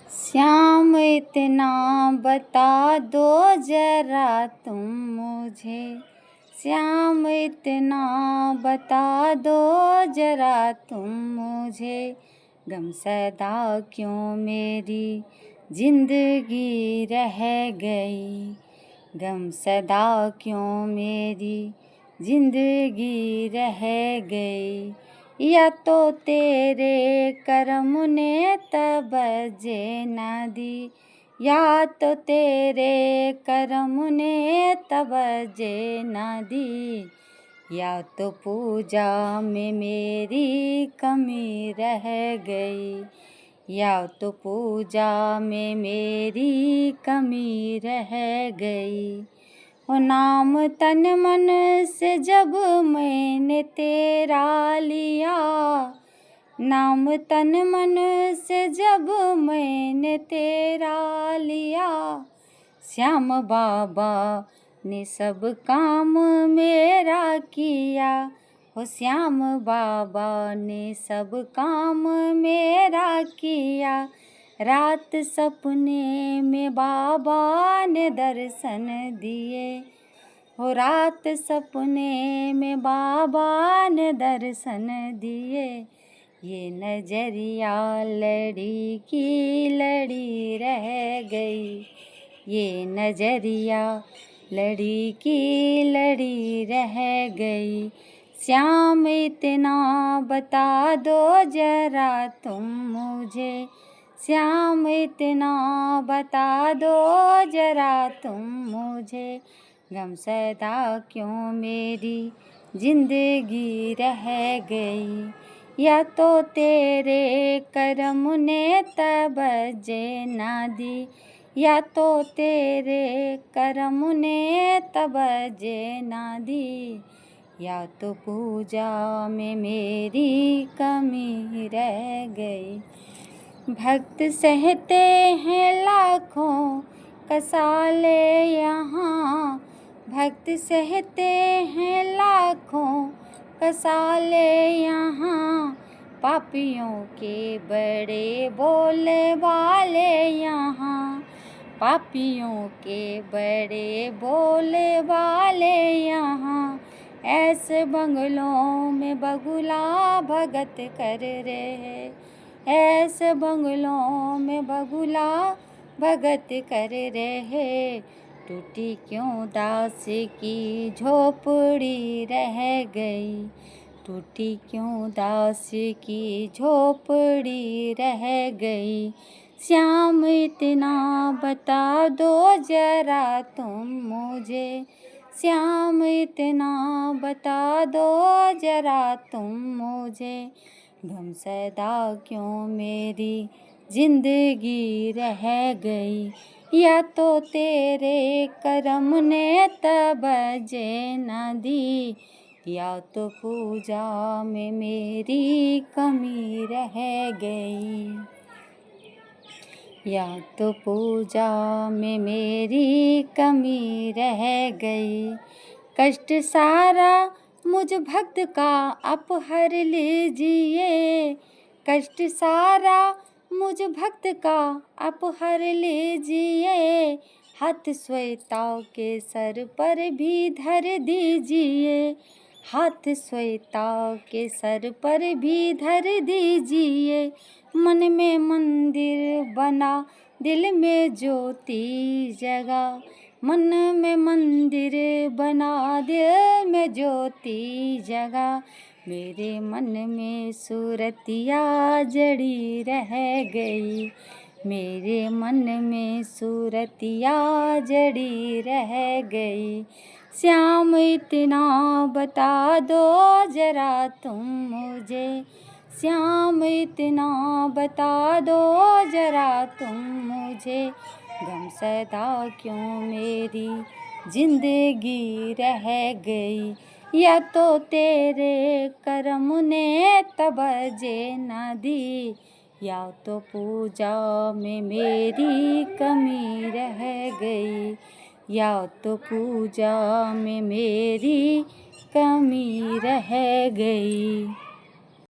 श्याम इतना बता दो जरा तुम मुझे, श्याम इतना बता दो जरा तुम मुझे, गम सदा क्यों मेरी जिंदगी रह गई, गम सदा क्यों मेरी जिंदगी रह गई। या तो तेरे करम ने तवज्जे न दी, या तो तेरे करम ने तवज्जे न दी, या तो पूजा में मेरी कमी रह गई, या तो पूजा में मेरी कमी रह गई। ओ नाम तन मन से जब मैंने तेरा लिया, नाम तन मन से जब मैंने तेरा लिया, श्याम बाबा ने सब काम मेरा किया, हो श्याम बाबा ने सब काम मेरा किया। रात सपने में बाबा ने दर्शन दिए, हो रात सपने में बाबा ने दर्शन दिए। ये नजरिया लड़ी की लड़ी रह गई, ये नजरिया लड़ी की लड़ी रह गई। श्याम इतना बता दो जरा तुम मुझे, श्याम इतना बता दो जरा तुम मुझे, गम सदा क्यों मेरी जिंदगी रह गई। या तो तेरे करम ने तवज्जे न दी, या तो तेरे करम ने तवज्जे न दी, या तो पूजा में मेरी कमी रह गई। भक्त सहते हैं लाखों कसाले यहाँ, भक्त सहते हैं लाखों कसाले यहाँ, पापियों के बड़े बोले वाले यहाँ, पापियों के बड़े बोले वाले यहाँ। ऐसे बंगलों में बगुला भगत कर रहे, ऐसे बंगलों में बगुला भगत कर रहे। टूटी क्यों दास की झोपड़ी रह गई, टूटी क्यों दास की झोपड़ी रह गई। श्याम इतना बता दो जरा तुम मुझे, श्याम इतना बता दो जरा तुम मुझे, गम सदा क्यों मेरी जिंदगी रह गई। या तो तेरे करम ने तवज्जे न दी, या तो पूजा में मेरी कमी रह गई, या तो पूजा में मेरी कमी रह गई। कष्ट सारा मुझ भक्त का आप हर लीजिए, कष्ट सारा मुझ भक्त का आप हर लीजिए। हाथ श्वेता के सर पर भी धर दीजिए, हाथ श्वेता के सर पर भी धर दीजिए। मन में मंदिर बना दिल में ज्योति जगा, मन में मंदिर बना दिल में ज्योति जगा। मेरे मन में सूरतिया जड़ी रह गई, मेरे मन में सूरतिया जड़ी रह गई। श्याम इतना बता दो जरा तुम मुझे, श्याम इतना बता दो जरा तुम मुझे, गम सदा क्यों मेरी जिंदगी रह गई। या तो तेरे करम ने तवज्जे न दी, या तो पूजा में मेरी कमी रह गई, या तो पूजा में मेरी कमी रह गई।